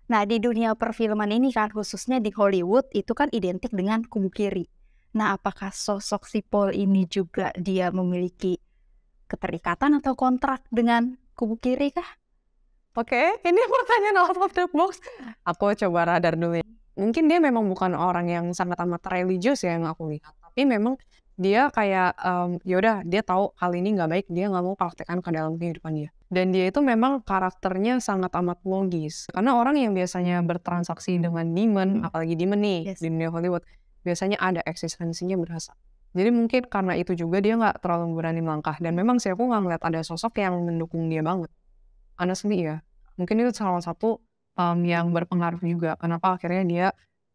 Nah, di dunia perfilman ini kan, khususnya di Hollywood, itu kan identik dengan kubu kiri. Nah, apakah sosok si Paul ini juga dia memiliki keterikatan atau kontrak dengan kubu kiri kah? Oke, ini pertanyaan out of the box. Aku coba radar dulu ya. Mungkin dia memang bukan orang yang sangat amat religius ya yang aku lihat. Tapi memang dia kayak, ya dia tahu hal ini nggak baik, dia nggak mau praktekkan ke dalam kehidupan dia. Dan dia itu memang karakternya sangat amat logis. Karena orang yang biasanya bertransaksi dengan demon, apalagi demon nih Yes. di dunia Hollywood, biasanya ada eksistensinya berasa. Jadi mungkin karena itu juga dia nggak terlalu berani melangkah. Dan memang sih aku nggak ngeliat ada sosok yang mendukung dia banget. Honestly ya, mungkin itu salah satu yang berpengaruh juga kenapa akhirnya dia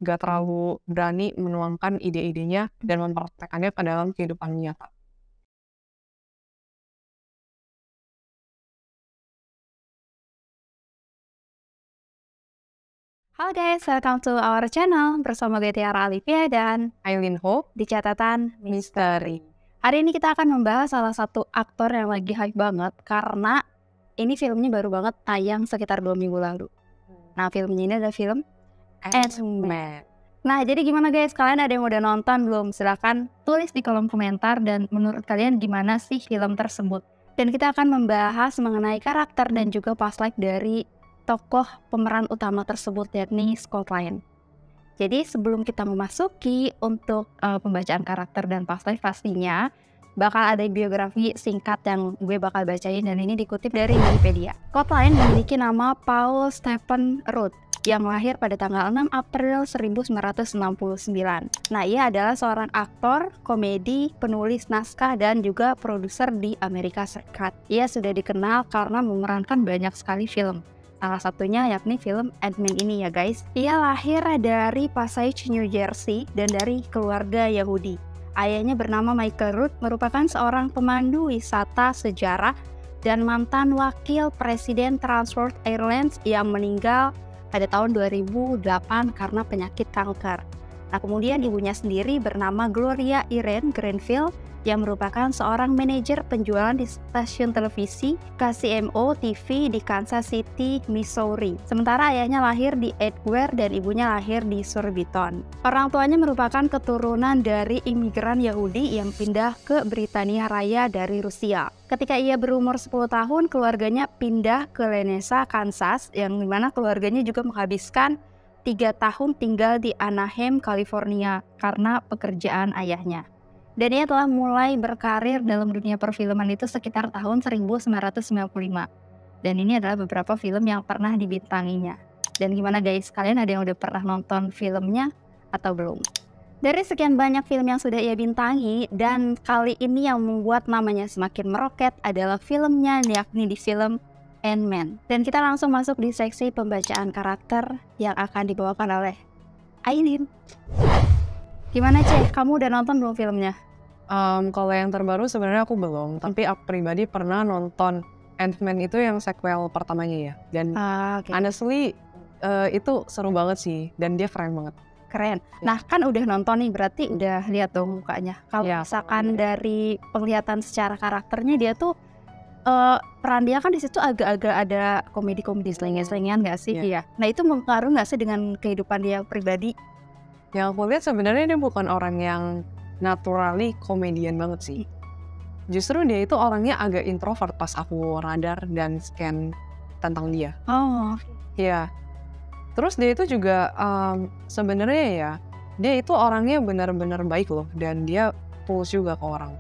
nggak terlalu berani menuangkan ide-idenya dan mempraktekannya ke dalam kehidupan nyata. Halo guys, welcome to our channel bersama gue Tiara Alivia dan Aileen Ho, di catatan Misteri. Hari ini kita akan membahas salah satu aktor yang lagi hype banget karena ini filmnya baru banget tayang sekitar 2 minggu lalu. Nah, filmnya ini adalah film Ant-Man. Nah, jadi gimana guys? Kalian ada yang udah nonton belum? Silahkan tulis di kolom komentar dan menurut kalian gimana sih film tersebut. Dan kita akan membahas mengenai karakter dan juga past life dari tokoh pemeran utama tersebut, yakni Scott Lang. Jadi sebelum kita memasuki untuk pembacaan karakter dan past life, pastinya bakal ada biografi singkat yang gue bakal bacain dan ini dikutip dari Wikipedia. Scott Lang memiliki nama Paul Stephen Root yang lahir pada tanggal 6 April 1969. Nah, ia adalah seorang aktor, komedi, penulis naskah, dan juga produser di Amerika Serikat. Ia sudah dikenal karena memerankan banyak sekali film. Salah satunya yakni film Ant-Man ini ya guys. Ia lahir dari Passaic, New Jersey dan dari keluarga Yahudi. Ayahnya bernama Michael Root, merupakan seorang pemandu wisata sejarah dan mantan wakil presiden Transport Airlines yang meninggal pada tahun 2008 karena penyakit kanker. Nah, kemudian ibunya sendiri bernama Gloria Irene Grenville yang merupakan seorang manajer penjualan di stasiun televisi KCMO TV di Kansas City, Missouri. Sementara ayahnya lahir di Edgware dan ibunya lahir di Surbiton. Orang tuanya merupakan keturunan dari imigran Yahudi yang pindah ke Britania Raya dari Rusia. Ketika ia berumur 10 tahun, keluarganya pindah ke Lenesa, Kansas, yang dimana keluarganya juga menghabiskan 3 tahun tinggal di Anaheim, California karena pekerjaan ayahnya. Dan ia telah mulai berkarir dalam dunia perfilman itu sekitar tahun 1995. Dan ini adalah beberapa film yang pernah dibintanginya. Dan gimana guys, kalian ada yang udah pernah nonton filmnya atau belum? Dari sekian banyak film yang sudah ia bintangi, dan kali ini yang membuat namanya semakin meroket adalah filmnya, yakni di film Ant-Man. Dan kita langsung masuk di seksi pembacaan karakter yang akan dibawakan oleh Aileen. Gimana Ceh, kamu udah nonton belum filmnya? Kalau yang terbaru sebenarnya aku belum, tapi aku pribadi pernah nonton Ant-Man itu yang sequel pertamanya ya. Dan honestly itu seru banget sih, dan dia keren banget. Keren. Nah, kan udah nonton nih, berarti udah lihat dong mukanya. Kalau misalkan dari penglihatan secara karakternya, dia tuh peran dia kan di situ agak-agak ada komedi-komedi selingan-selingan nggak sih? Iya. Nah, itu mempengaruhi nggak sih dengan kehidupan dia pribadi? Yang aku lihat sebenarnya dia bukan orang yang naturally komedian banget sih. Justru dia itu orangnya agak introvert pas aku radar dan scan tentang dia. Oh. Iya. Terus dia itu juga sebenarnya ya, dia itu orangnya benar-benar baik loh, dan dia tulus juga ke orang.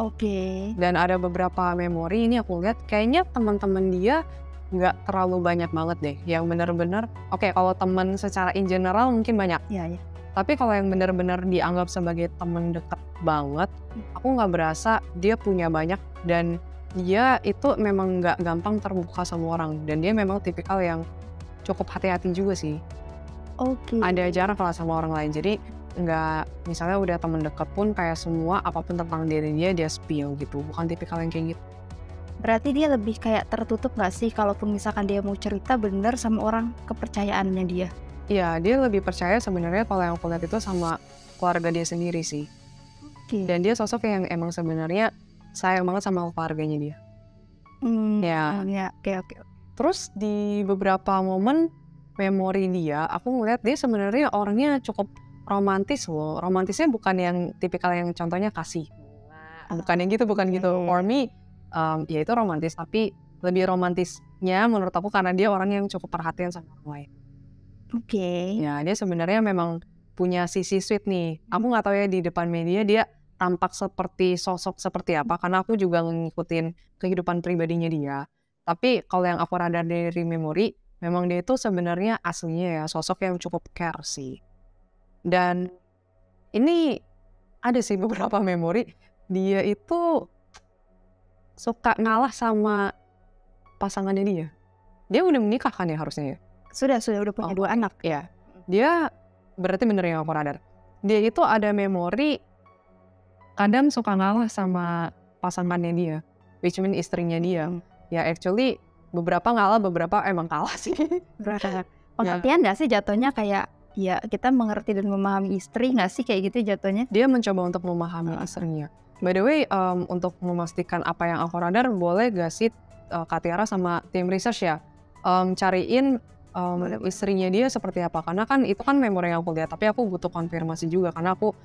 Oke. Dan ada beberapa memori ini aku lihat kayaknya teman-teman dia nggak terlalu banyak banget deh yang benar-benar kalau teman secara in general mungkin banyak. Iya. Tapi kalau yang benar-benar dianggap sebagai teman dekat banget, aku nggak berasa dia punya banyak, dan dia itu memang nggak gampang terbuka sama orang, dan dia memang tipikal yang cukup hati-hati juga sih. Oke. Ada jarak lah sama orang lain, jadi nggak, misalnya udah teman dekat pun kayak semua apapun tentang diri dia spill gitu, bukan tipikal yang kayak gitu. Berarti dia lebih kayak tertutup nggak sih kalaupun misalkan dia mau cerita bener sama orang kepercayaannya dia? Iya, dia lebih percaya sebenarnya kalau yang aku lihat itu sama keluarga dia sendiri sih. Dan dia sosok yang emang sebenarnya sayang banget sama keluarganya dia. Ya, oke. Terus di beberapa momen memori dia, aku ngeliat dia sebenarnya orangnya cukup romantis loh. Romantisnya bukan yang tipikal yang contohnya kasih bunga, bukan yang gitu, bukan gitu. For me, ya itu romantis, tapi lebih romantisnya menurut aku karena dia orang yang cukup perhatian sama orang lain. Ya, dia sebenarnya memang punya sisi sweet nih. Aku nggak tahu ya di depan media dia tampak seperti sosok seperti apa, karena aku juga ngikutin kehidupan pribadinya dia. Tapi kalau yang aku radar dari memori, memang dia itu sebenarnya aslinya ya sosok yang cukup care sih. Dan ini ada sih beberapa memori, dia itu suka ngalah sama pasangannya dia. Dia udah menikah kan ya harusnya ya? Sudah udah punya 2 anak. Ya, dia berarti bener yang aku radar. Dia itu ada memori kadang suka ngalah sama pasangannya dia, which mean istrinya dia. Ya actually beberapa ngalah, beberapa emang kalah sih. Pengertian nggak sih jatuhnya kayak ya kita mengerti dan memahami istri nggak sih kayak gitu jatuhnya? Dia mencoba untuk memahami istrinya. By the way, untuk memastikan apa yang aku radar, boleh gak sih Kak Tiara sama tim research ya cariin istrinya dia seperti apa? Karena kan itu kan memori yang aku lihat, tapi aku butuh konfirmasi juga karena aku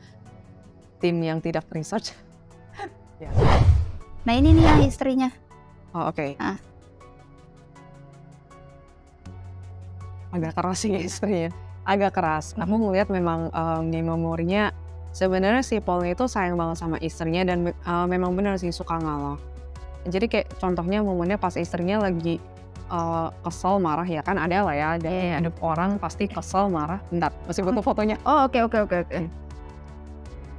tim yang tidak research. Ya. Nah ini nih yang istrinya. Oh oke. Agak keras sih istrinya. Agak keras. Aku ngeliat memang di memorinya sebenarnya si Paulnya itu sayang banget sama istrinya dan memang benar sih suka ngalah. Jadi kayak contohnya momennya pas istrinya lagi kesel marah ya kan ada lah ya, ada orang pasti kesel marah. Bentar, masih butuh fotonya. Oh oke.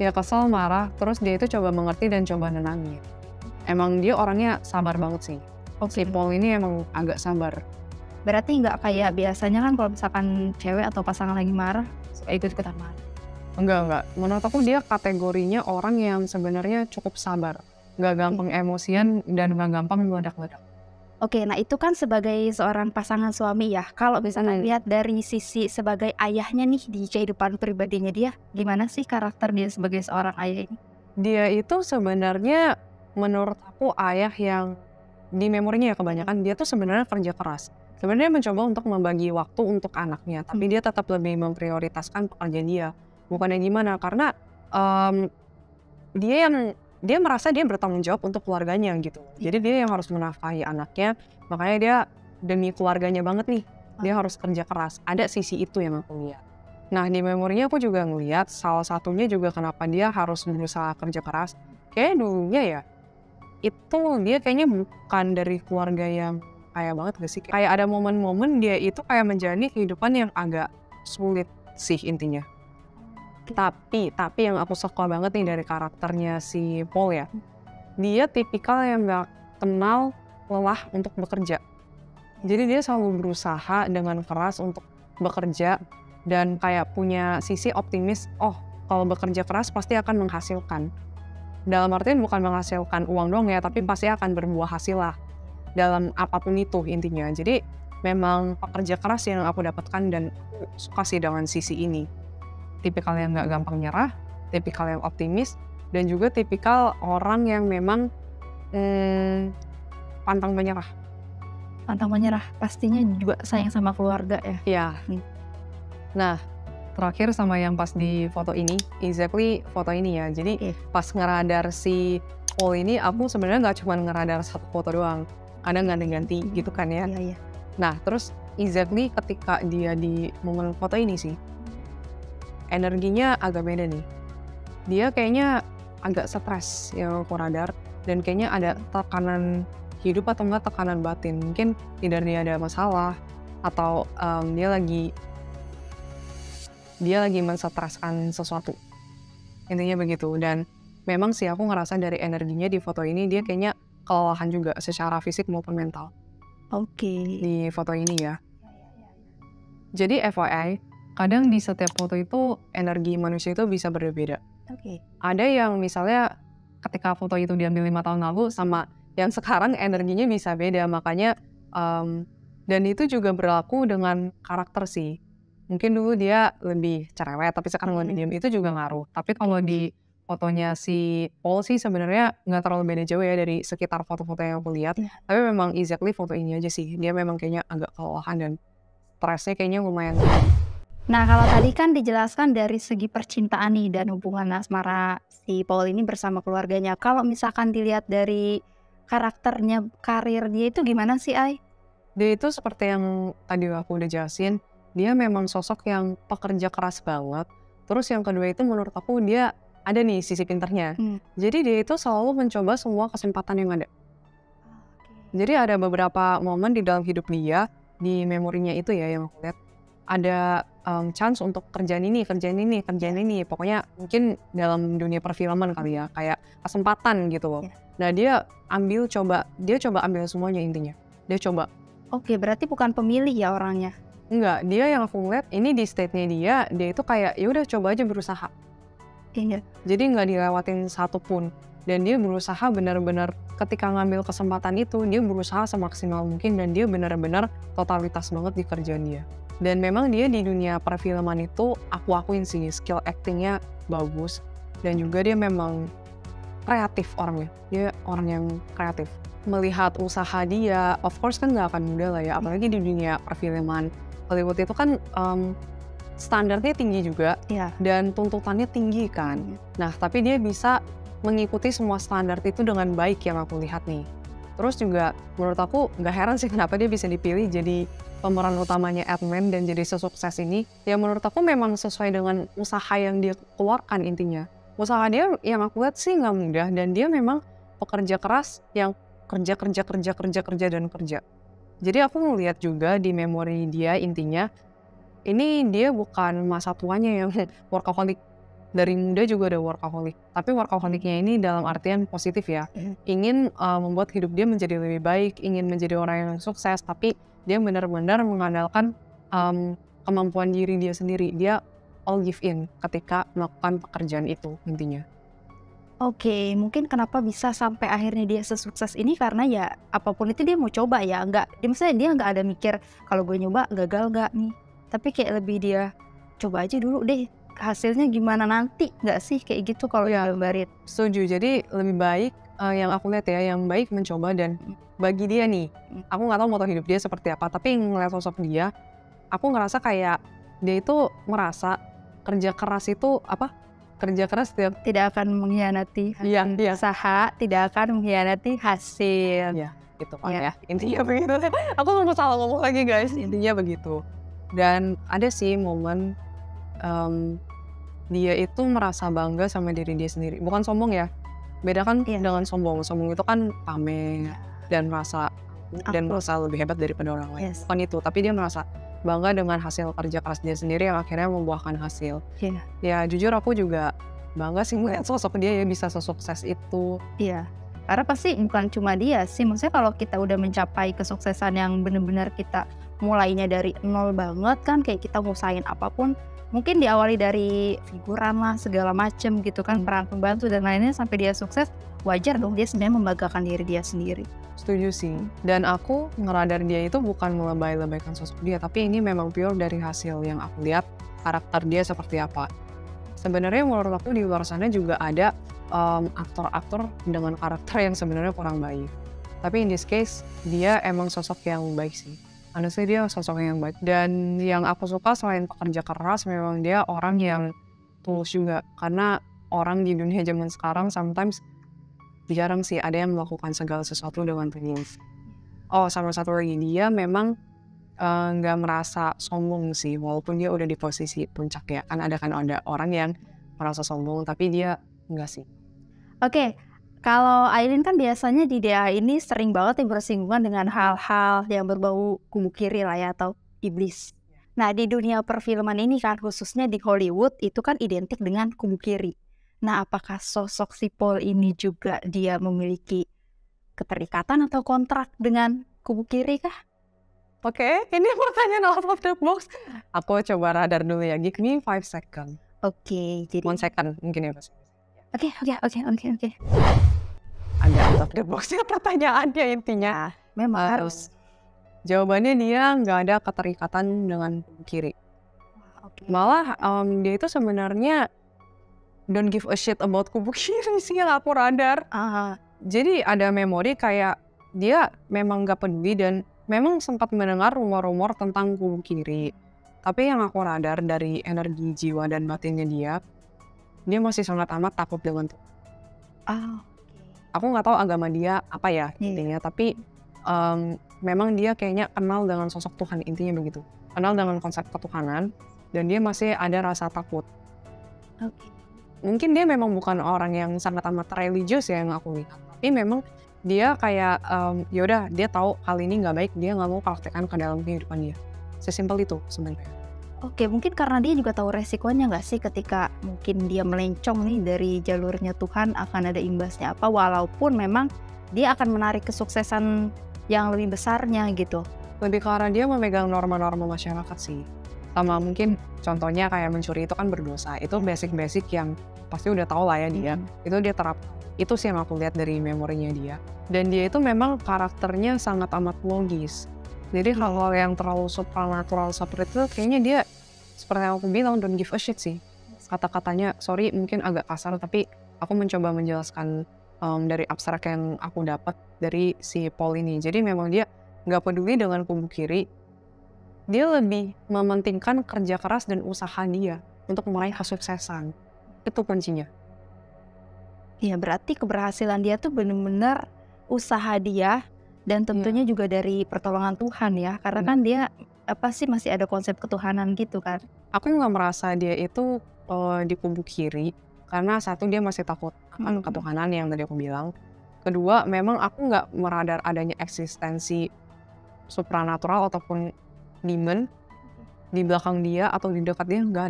Ya kesel marah, terus dia itu coba mengerti dan coba nenangin. Emang dia orangnya sabar banget sih. Si Paul ini emang agak sabar. Berarti nggak kayak biasanya kan kalau misalkan cewek atau pasangan lagi marah suka ikut-ikutan marah. Enggak. Menurut aku dia kategorinya orang yang sebenarnya cukup sabar. Nggak gampang emosian dan nggak gampang meledak-ledak. Oke, nah itu kan sebagai seorang pasangan suami ya. Kalau misalnya lihat dari sisi sebagai ayahnya nih di kehidupan pribadinya dia, gimana sih karakter dia sebagai seorang ayah ini? Dia itu sebenarnya menurut aku ayah yang di memorinya ya kebanyakan dia tuh sebenarnya kerja keras. Sebenarnya mencoba untuk membagi waktu untuk anaknya, tapi dia tetap lebih memprioritaskan pekerjaan dia. Bukannya gimana, karena dia merasa dia bertanggung jawab untuk keluarganya gitu. Jadi dia yang harus menafkahi anaknya, makanya dia demi keluarganya banget nih. Dia harus kerja keras. Ada sisi itu yang aku lihat. Nah di memorinya aku juga ngeliat salah satunya juga kenapa dia harus berusaha kerja keras. Kayaknya dulunya ya, itu dia kayaknya bukan dari keluarga yang kaya banget gak sih? Kayak ada momen-momen dia itu kayak menjalani kehidupan yang agak sulit sih intinya. Tapi yang aku suka banget nih dari karakternya si Paul ya, dia tipikal yang gak kenal lelah untuk bekerja. Jadi dia selalu berusaha dengan keras untuk bekerja dan kayak punya sisi optimis, kalau bekerja keras pasti akan menghasilkan. Dalam artian bukan menghasilkan uang doang ya, tapi pasti akan berbuah hasil lah dalam apapun itu intinya. Jadi memang pekerja keras yang aku dapatkan dan aku suka sih dengan sisi ini. Tipikal yang gak gampang nyerah, tipikal yang optimis, dan juga tipikal orang yang memang pantang menyerah. Pantang menyerah, pastinya juga sayang sama keluarga ya. Iya. Nah, terakhir sama yang pas di foto ini, exactly foto ini ya. Jadi pas ngeradar si Paul ini, aku sebenarnya nggak cuma ngeradar satu foto doang. Kadang ganti-ganti gitu kan ya. Iya. Nah, terus exactly ketika dia di momen foto ini sih, energinya agak beda nih. Dia kayaknya agak stres yang aku radar, dan kayaknya ada tekanan hidup atau enggak tekanan batin. Mungkin tidak dia ada masalah, atau dia lagi menstreskan sesuatu. Intinya begitu. Dan memang sih aku ngerasa dari energinya di foto ini dia kayaknya kelelahan juga secara fisik maupun mental. Di foto ini ya. Jadi FYI, kadang di setiap foto itu energi manusia itu bisa berbeda. Ada yang misalnya ketika foto itu diambil 5 tahun lalu sama yang sekarang energinya bisa beda. Makanya dan itu juga berlaku dengan karakter sih. Mungkin dulu dia lebih cerewet tapi sekarang lebih diam, itu juga ngaruh. Tapi kalau di fotonya si Paul sih sebenarnya nggak terlalu beda jauh ya dari sekitar foto-foto yang aku lihat. Tapi memang exactly foto ini aja sih. Dia memang kayaknya agak kelelahan dan stresnya kayaknya lumayan. Nah, kalau tadi kan dijelaskan dari segi percintaan nih dan hubungan asmara si Paul ini bersama keluarganya. Kalau misalkan dilihat dari karakternya, karir dia itu gimana sih, Ai? Dia itu seperti yang tadi aku udah jelasin, dia memang sosok yang pekerja keras banget. Terus yang kedua itu menurut aku dia ada nih sisi pinternya. Jadi dia itu selalu mencoba semua kesempatan yang ada. Jadi ada beberapa momen di dalam hidup dia, di memorinya itu ya yang aku lihat, ada chance untuk kerjaan ini. Pokoknya mungkin dalam dunia perfilman kali ya, kayak kesempatan gitu loh. Nah dia coba ambil semuanya intinya. Dia coba. Oke, berarti bukan pemilih ya orangnya? Enggak, dia yang aku ngeliat ini di state-nya dia itu kayak ya udah coba aja berusaha. Iya. Jadi nggak dilewatin satu pun. Dan dia berusaha benar-benar ketika ngambil kesempatan itu, dia berusaha semaksimal mungkin dan dia benar-benar totalitas banget di kerjaan dia. Dan memang dia di dunia perfilman itu aku akuin sih skill actingnya bagus. Dan juga dia memang kreatif orangnya. Dia orang yang kreatif. Melihat usaha dia, of course kan nggak akan mudah lah ya. Apalagi di dunia perfilman. Hollywood itu kan standarnya tinggi juga. Dan tuntutannya tinggi kan. Nah tapi dia bisa mengikuti semua standar itu dengan baik yang aku lihat nih. Terus juga menurut aku nggak heran sih kenapa dia bisa dipilih jadi pemeran utamanya Ant-Man dan jadi sesukses ini. Ya menurut aku memang sesuai dengan usaha yang dia keluarkan intinya. Usaha dia yang aku lihat sih nggak mudah dan dia memang pekerja keras yang kerja. Jadi aku ngeliat juga di memori dia intinya, ini dia bukan masa tuanya yang workaholic. Dari muda juga ada workaholic. Tapi workaholicnya ini dalam artian positif ya. Ingin membuat hidup dia menjadi lebih baik, ingin menjadi orang yang sukses, tapi dia benar-benar mengandalkan kemampuan diri dia sendiri. Dia all give in ketika melakukan pekerjaan itu intinya. Oke, mungkin kenapa bisa sampai akhirnya dia sesukses ini karena ya apapun itu dia mau coba ya. Misalnya dia nggak ada mikir kalau gue nyoba gagal nggak nih. Tapi kayak lebih dia coba aja dulu deh. Hasilnya gimana nanti, nggak sih kayak gitu kalau gambarin? Setuju, jadi lebih baik yang aku lihat ya, yang baik mencoba dan bagi dia nih, aku nggak tahu moto hidup dia seperti apa, tapi ngeliat sosok dia, aku ngerasa kayak dia itu merasa kerja keras tidak akan mengkhianati usaha, tidak akan mengkhianati hasil. Iya, gitu kan ya. Intinya begitu. Aku nggak salah ngomong lagi guys, intinya begitu. Dan ada sih momen dia itu merasa bangga sama diri dia sendiri. Bukan sombong ya. Beda kan dengan sombong. Sombong itu kan pamer dan merasa lebih hebat daripada orang lain. Bukan itu, tapi dia merasa bangga dengan hasil kerja keras dia sendiri yang akhirnya membuahkan hasil. Ya jujur aku juga bangga sih melihat sosok dia ya bisa sesukses itu. Iya. Karena pasti bukan cuma dia sih. Maksudnya kalau kita udah mencapai kesuksesan yang benar-benar kita mulainya dari nol banget kan, kayak kita ngusahain apapun. Mungkin diawali dari figuran lah, segala macem gitu kan, peran pembantu dan lainnya sampai dia sukses, wajar dong dia sebenarnya membanggakan diri dia sendiri. Setuju sih. Dan aku ngeradar dia itu bukan melebay-lebaykan sosok dia, tapi ini memang pure dari hasil yang aku lihat karakter dia seperti apa. Sebenarnya menurut aku di luar sana juga ada aktor-aktor dengan karakter yang sebenarnya kurang baik. Tapi in this case, dia emang sosok yang baik sih. Honestly dia sosok yang baik. Dan yang aku suka selain pekerja keras, memang dia orang yang tulus juga. Karena orang di dunia zaman sekarang sometimes jarang sih ada yang melakukan segala sesuatu dengan tulus. Oh sama satu lagi, dia memang nggak merasa sombong sih. Walaupun dia udah di posisi puncak ya. Kan ada orang yang merasa sombong, tapi dia enggak sih. Oke. Kalau Aileen kan biasanya di DA ini sering banget yang bersinggungan dengan hal-hal yang berbau kubu kiri lah ya, atau iblis. Nah di dunia perfilman ini kan, khususnya di Hollywood, itu kan identik dengan kubu kiri. Nah apakah sosok si Paul ini juga dia memiliki keterikatan atau kontrak dengan kubu kiri kah? Oke, ini pertanyaan out of the box. Aku coba radar dulu ya, give me 5 seconds. Oke, jadi 1 second mungkin ya Mas. Oke. Ada out of the box ya pertanyaannya intinya. Memang harus. Jawabannya dia nggak ada keterikatan dengan kubu kiri. Malah dia itu sebenarnya don't give a shit about kubu kiri sih yang aku radar. Jadi ada memori kayak dia memang nggak peduli dan memang sempat mendengar rumor-rumor tentang kubu kiri. Tapi yang aku radar dari energi jiwa dan batinnya dia masih sangat amat takut dengan Tuhan. Oh, Aku nggak tahu agama dia apa ya Iya. intinya, tapi memang dia kayaknya kenal dengan sosok Tuhan, intinya begitu. Kenal dengan konsep ketuhanan, dan dia masih ada rasa takut. Oke. Mungkin dia memang bukan orang yang sangat amat religius ya yang aku lihat, tapi memang dia kayak yaudah dia tahu hal ini nggak baik, dia nggak mau praktekkan ke dalam kehidupan dia. Sesimpel itu sebenarnya. Oke, mungkin karena dia juga tahu resikonya nggak sih ketika mungkin dia melencong nih dari jalurnya Tuhan, akan ada imbasnya apa, walaupun memang dia akan menarik kesuksesan yang lebih besarnya gitu. Lebih ke arah dia memegang norma-norma masyarakat sih. Sama mungkin contohnya kayak mencuri itu kan berdosa. Itu basic-basic yang pasti udah tahu lah ya dia. Itu dia terap. Itu sih yang aku lihat dari memorinya dia. Dan dia itu memang karakternya sangat amat logis. Jadi hal-hal yang terlalu supernatural seperti itu kayaknya dia seperti yang aku bilang don't give a shit sih. Kata-katanya sorry mungkin agak kasar, tapi aku mencoba menjelaskan dari abstrak yang aku dapat dari si Paul ini. Jadi memang dia nggak peduli dengan kubu kiri. Dia lebih mementingkan kerja keras dan usaha dia untuk meraih kesuksesan. Itu kuncinya. Iya, berarti keberhasilan dia tuh bener-bener usaha dia dan tentunya juga dari pertolongan Tuhan ya. Karena kan dia masih ada konsep ketuhanan gitu kan. Aku nggak merasa dia itu di kubu kiri karena satu dia masih takut akan ketuhanan yang tadi aku bilang. Kedua, memang aku nggak meradar adanya eksistensi supranatural ataupun demon di belakang dia atau di dekat dia, nggak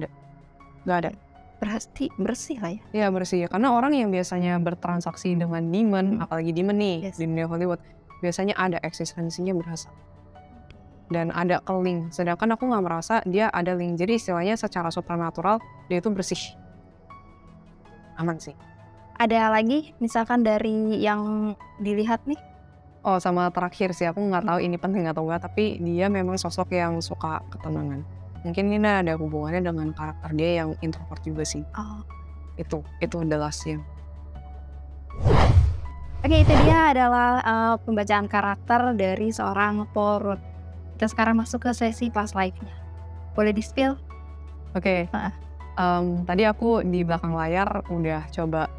ada. Berarti bersih lah ya. Ya bersih, karena orang yang biasanya bertransaksi dengan demon, apalagi demon nih Yes. di dunia Hollywood, biasanya ada eksistensinya berasa. Dan ada link, sedangkan aku nggak merasa dia ada link. Jadi istilahnya secara supranatural dia itu bersih. Aman sih. Ada lagi misalkan dari yang dilihat nih? Oh sama terakhir sih, aku nggak tahu ini penting atau enggak, tapi dia memang sosok yang suka ketenangan. Mungkin ini ada hubungannya dengan karakter dia yang introvert juga sih. Oh. Itu the last-nya. Oke, itu dia adalah pembacaan karakter dari seorang Paul Rudd. Kita sekarang masuk ke sesi past life-nya. Boleh di-spill? Oke. Tadi aku di belakang layar udah coba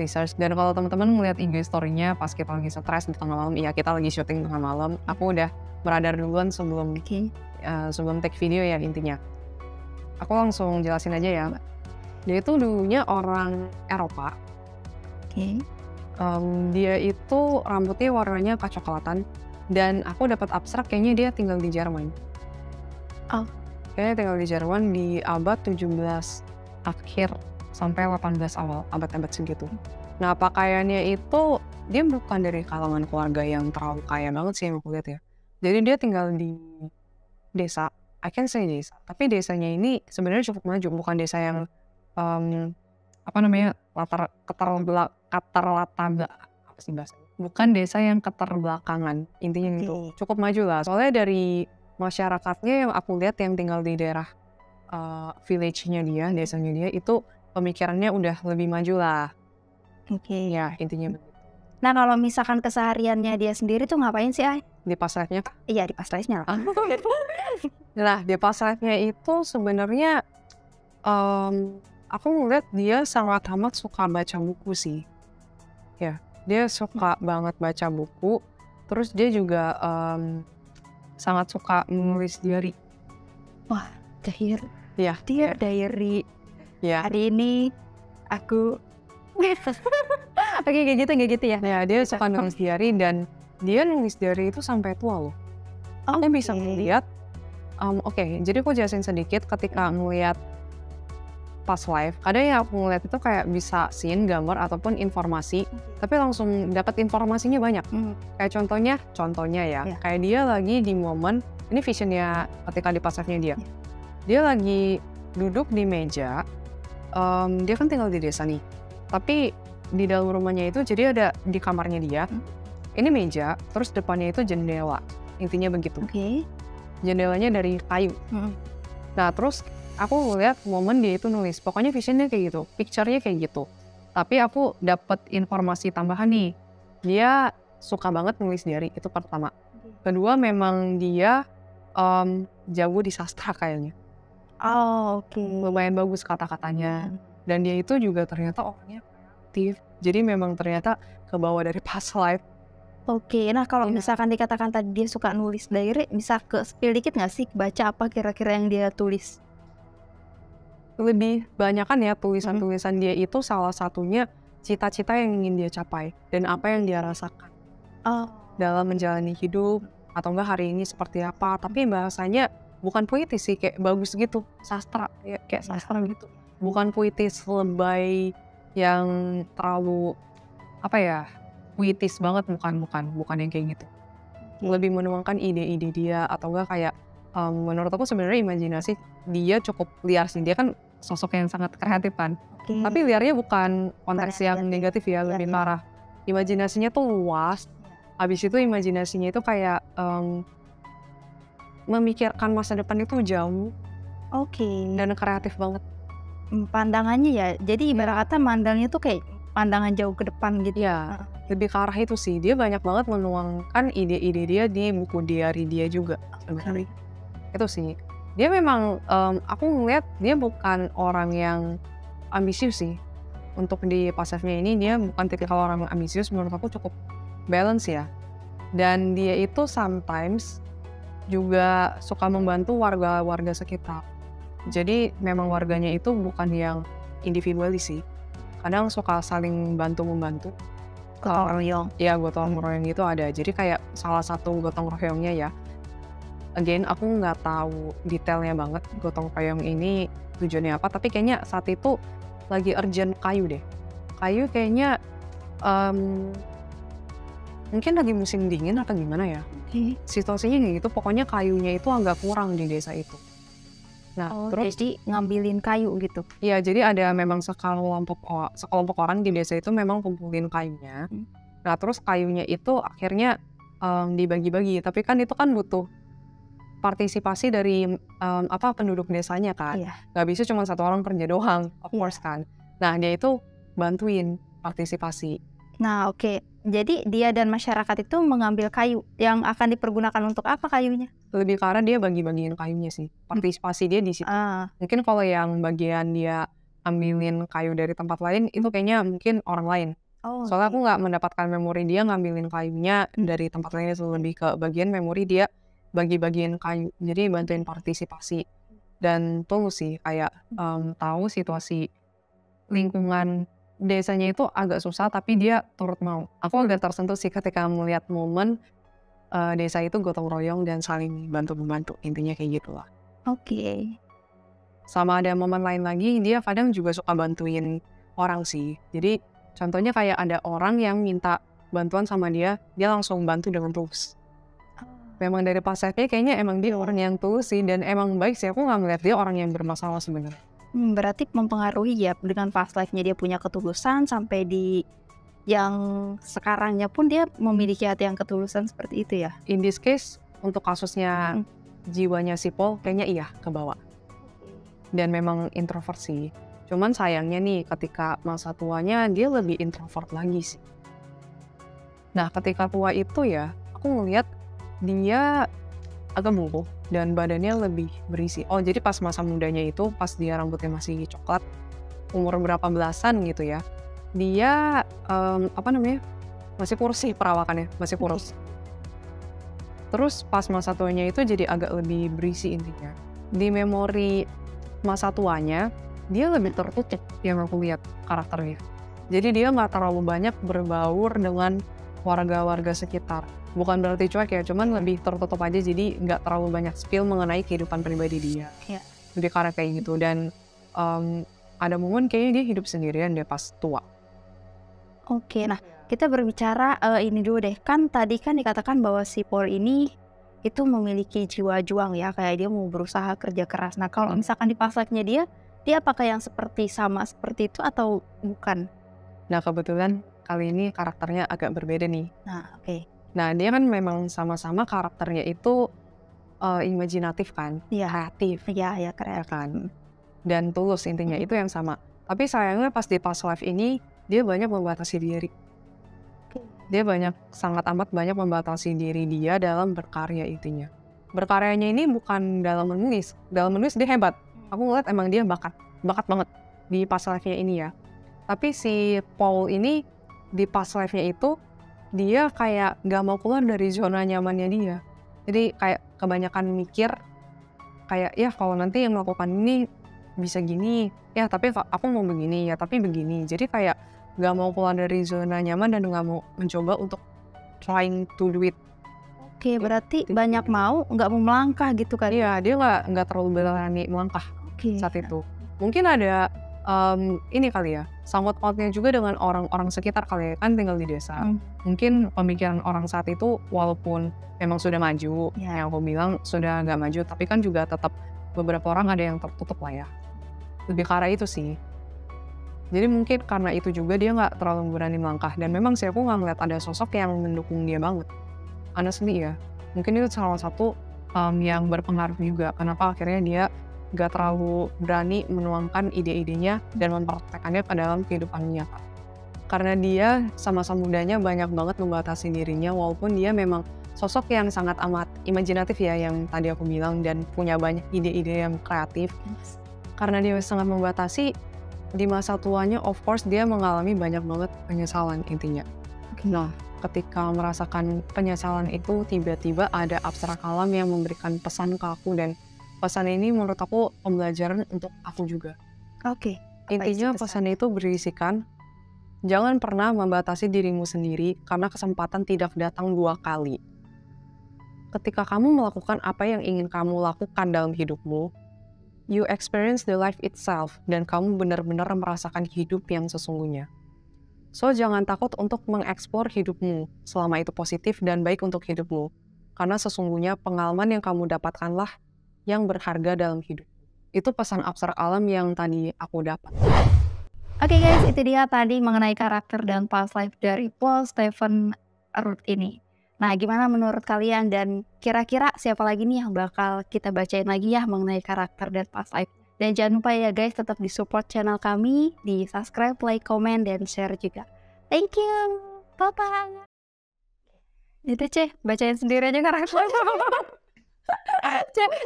research, dan kalau teman-teman ngeliat IG story-nya pas kita lagi stres di tengah malam, iya kita lagi syuting tengah malam, aku udah beradar duluan sebelum take video ya intinya. Aku langsung jelasin aja ya. Dia itu dulunya orang Eropa. Dia itu rambutnya warnanya kecoklatan, dan aku dapat abstrak kayaknya dia tinggal di Jerman. Oh. Kayaknya tinggal di Jerman di abad 17 akhir sampai 18 awal, abad-abad segitu. Nah pakaiannya itu dia bukan dari kalangan keluarga yang terlalu kaya banget sih yang aku lihat ya. Jadi dia tinggal di desa, I can say desa, tapi desanya ini sebenarnya cukup maju, bukan desa yang bukan desa yang keterbelakangan, intinya gitu. Cukup maju lah, soalnya dari masyarakatnya yang aku lihat yang tinggal di daerah village-nya dia, desanya dia itu pemikirannya udah lebih maju lah. Ya intinya. Nah kalau misalkan kesehariannya dia sendiri tuh ngapain sih, Ay? Di past life-nya? Iya, di past life-nya lah. Nah di past life-nya itu sebenarnya aku ngeliat dia sangat amat suka baca buku sih. Ya, dia suka banget baca buku. Terus dia juga sangat suka menulis diary. Wah, diary. Ya. Dear diary. Ya. Hari ini aku Oke, kayak gitu ya. Ya, dia suka nulis diary, dan dia nulis diary itu sampai tua loh. Dia bisa melihat. Jadi aku jelasin sedikit ketika ngeliat past life. Kadang yang aku ngeliat itu kayak bisa scene, gambar ataupun informasi, tapi langsung dapat informasinya banyak. Kayak contohnya ya, kayak dia lagi di momen ini visionnya ketika di past life-nya dia. Dia lagi duduk di meja. Dia kan tinggal di desa nih, tapi di dalam rumahnya itu jadi ada di kamarnya dia ini meja, terus depannya itu jendela, intinya begitu. Jendelanya dari kayu. Nah terus aku ngeliat momen dia itu nulis, pokoknya visionnya kayak gitu, picture-nya kayak gitu. Tapi aku dapat informasi tambahan nih, dia suka banget nulis diary, itu pertama. Kedua memang dia jago di sastra kayaknya. Oh, oke. Lumayan bagus kata-katanya. Dan dia itu juga ternyata orangnya kreatif. Jadi memang ternyata kebawa dari past life. Oke, nah kalau Iya. misalkan dikatakan tadi dia suka nulis diary, bisa ke spill dikit nggak sih baca apa kira-kira yang dia tulis? Lebih banyak kan ya tulisan-tulisan dia itu salah satunya cita-cita yang ingin dia capai dan apa yang dia rasakan Oh, dalam menjalani hidup atau enggak hari ini seperti apa. Tapi bahasanya bukan puitis sih, kayak bagus gitu, sastra ya, kayak sastra gitu. Bukan puitis lebay yang terlalu apa ya, puitis banget, bukan yang kayak gitu. Lebih menuangkan ide-ide dia atau enggak kayak menurut aku sebenarnya imajinasi dia cukup liar sih. Dia kan sosok yang sangat kreatif kan. oke. Tapi liarnya bukan konteks yang yang negatif ya, lebih Iya. parah. Imajinasinya tuh luas. Habis itu imajinasinya itu kayak memikirkan masa depan itu jauh Oke. dan kreatif banget. Pandangannya ya, jadi ibarat kata mandangnya tuh kayak pandangan jauh ke depan gitu. Ya, lebih ke arah itu sih. Dia banyak banget menuangkan ide-ide dia di buku diary dia juga sebenarnya. Itu sih. Dia memang aku ngeliat dia bukan orang yang ambisius sih. Untuk di past life-nya ini dia bukan tipikal orang yang ambisius, menurut aku cukup balance ya. Dan dia itu sometimes juga suka membantu warga-warga sekitar. Jadi memang warganya itu bukan yang individualis sih. Kadang suka saling bantu-membantu. Gotong royong. Ya, gotong royong itu ada. Jadi kayak salah satu gotong royongnya ya. Again, aku nggak tahu detailnya banget gotong royong ini tujuannya apa. Tapi kayaknya saat itu lagi urgent kayu deh. Kayu kayaknya mungkin lagi musim dingin atau gimana ya. Situasinya kayak gitu. Pokoknya kayunya itu agak kurang di desa itu. Nah, Oh, terus jadi ngambilin kayu gitu. ya jadi ada memang sekelompok orang di desa itu memang kumpulin kayunya. Nah, terus kayunya itu akhirnya dibagi-bagi. Tapi kan itu kan butuh partisipasi dari penduduk desanya kan. Iya. Nggak bisa cuma satu orang kerja doang, of course kan. Nah, dia itu bantuin partisipasi. Nah, oke. Jadi dia dan masyarakat itu mengambil kayu yang akan dipergunakan untuk apa kayunya? Lebih karena dia bagi-bagiin kayunya sih. Partisipasi dia di situ. Ah, Mungkin kalau yang bagian dia ambilin kayu dari tempat lain, itu kayaknya mungkin orang lain. oh, Soalnya aku nggak mendapatkan memori dia ngambilin kayunya dari tempat lain, itu lebih ke bagian memori dia bagi-bagiin kayu. Jadi bantuin partisipasi. Dan tulus sih, kayak tahu situasi lingkungan desanya itu agak susah, tapi dia turut mau. Aku agak tersentuh sih ketika melihat momen desa itu gotong royong dan saling bantu-membantu. Intinya kayak gitu lah. oke. Sama ada momen lain lagi, dia kadang juga suka bantuin orang sih. Jadi contohnya kayak ada orang yang minta bantuan sama dia langsung bantu dengan tulus. Memang dari past life-nya kayaknya emang dia orang yang tulus sih, dan emang baik sih. Aku nggak melihat dia orang yang bermasalah sebenarnya. Berarti mempengaruhi ya dengan past life-nya dia punya ketulusan sampai di yang sekarangnya pun dia memiliki hati yang ketulusan seperti itu ya. In this case, untuk kasusnya jiwanya si Paul, kayaknya iya kebawa. Dan memang introvert sih. Cuman sayangnya nih, ketika masa tuanya dia lebih introvert lagi sih. Nah, ketika tua itu ya, aku ngeliat dia agak mungkuh dan badannya lebih berisi. Oh, jadi pas masa mudanya itu, pas dia rambutnya masih coklat, umur berapa belasan gitu ya, dia masih kurus sih perawakannya, masih kurus. Terus pas masa tuanya itu jadi agak lebih berisi intinya. Di memori masa tuanya, dia lebih tertutup yang aku lihat karakternya. Jadi dia nggak terlalu banyak berbaur dengan warga-warga sekitar. Bukan berarti cuek ya, cuman lebih tertutup aja, jadi nggak terlalu banyak spill mengenai kehidupan pribadi dia. Iya. Lebih karena kayak gitu. Dan ada momen kayaknya dia hidup sendirian deh pas tua. Oke, nah kita berbicara ini dulu deh. Kan tadi kan dikatakan bahwa si Paul ini itu memiliki jiwa juang ya, kayak dia mau berusaha kerja keras. Nah, kalau misalkan di past life-nya dia apakah yang sama seperti itu atau bukan? Nah, kebetulan kali ini karakternya agak berbeda nih. Nah, oke. Nah, dia kan memang sama-sama karakternya itu imajinatif kan, kreatif. Iya, ya Ya keren. kan, dan tulus intinya itu yang sama. Tapi sayangnya pas di past life ini dia banyak membatasi diri. Dia sangat amat banyak membatasi diri dia dalam berkarya intinya. Berkaryanya ini bukan dalam menulis dia hebat. Aku ngeliat emang dia bakat banget di past life-nya ini ya. Tapi si Paul ini di past life-nya itu dia kayak gak mau keluar dari zona nyamannya dia. Jadi kayak kebanyakan mikir kayak ya kalau nanti yang melakukan ini bisa gini, ya tapi aku mau begini, ya tapi begini. Jadi kayak gak mau keluar dari zona nyaman dan gak mau mencoba untuk trying to do it. Oke, berarti banyak mau, nggak mau melangkah gitu kan? Iya, dia nggak terlalu berani melangkah saat itu. Mungkin ada ini kali ya, sangkut pautnya juga dengan orang-orang sekitar kali ya, kan tinggal di desa. Mungkin pemikiran orang saat itu walaupun memang sudah maju, yang aku bilang sudah nggak maju, tapi kan juga tetap beberapa orang ada yang tertutup lah ya. Lebih ke arah itu sih. Jadi mungkin karena itu juga dia nggak terlalu berani melangkah. Dan memang sih aku nggak ngeliat ada sosok yang mendukung dia banget. Honestly ya, mungkin itu salah satu yang berpengaruh juga. Kenapa akhirnya dia gak terlalu berani menuangkan ide-idenya dan mempraktekannya ke dalam kehidupan nyata. Karena dia sama-sama mudanya banyak banget membatasi dirinya, walaupun dia memang sosok yang sangat amat imajinatif ya, yang tadi aku bilang, dan punya banyak ide-ide yang kreatif. Karena dia sangat membatasi, di masa tuanya of course dia mengalami banyak banget penyesalan intinya. Nah, ketika merasakan penyesalan itu, tiba-tiba ada abstrak alam yang memberikan pesan ke aku, dan pesan ini menurut aku pembelajaran untuk aku juga. Intinya pesan itu berisikan, jangan pernah membatasi dirimu sendiri karena kesempatan tidak datang 2 kali. Ketika kamu melakukan apa yang ingin kamu lakukan dalam hidupmu, you experience the life itself, dan kamu benar-benar merasakan hidup yang sesungguhnya. So, jangan takut untuk mengeksplor hidupmu selama itu positif dan baik untuk hidupmu. Karena sesungguhnya pengalaman yang kamu dapatkanlah yang berharga dalam hidup. Itu pesan abstrak alam yang tadi aku dapat. Oke guys, itu dia tadi mengenai karakter dan past life dari Paul Stephen Root ini. Nah, gimana menurut kalian, dan kira-kira siapa lagi nih yang bakal kita bacain lagi ya mengenai karakter dan past life? Dan jangan lupa ya guys, tetap di support channel kami, di subscribe, like, comment, dan share juga. Thank you, bye-bye. Itu bacain sendiri aja karakternya.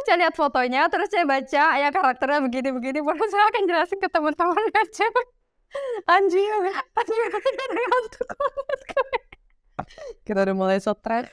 Saya lihat fotonya, terus saya baca ya karakternya begini-begini, baru saya akan jelasin ke teman-teman aja. Anjir, kita udah mulai stres.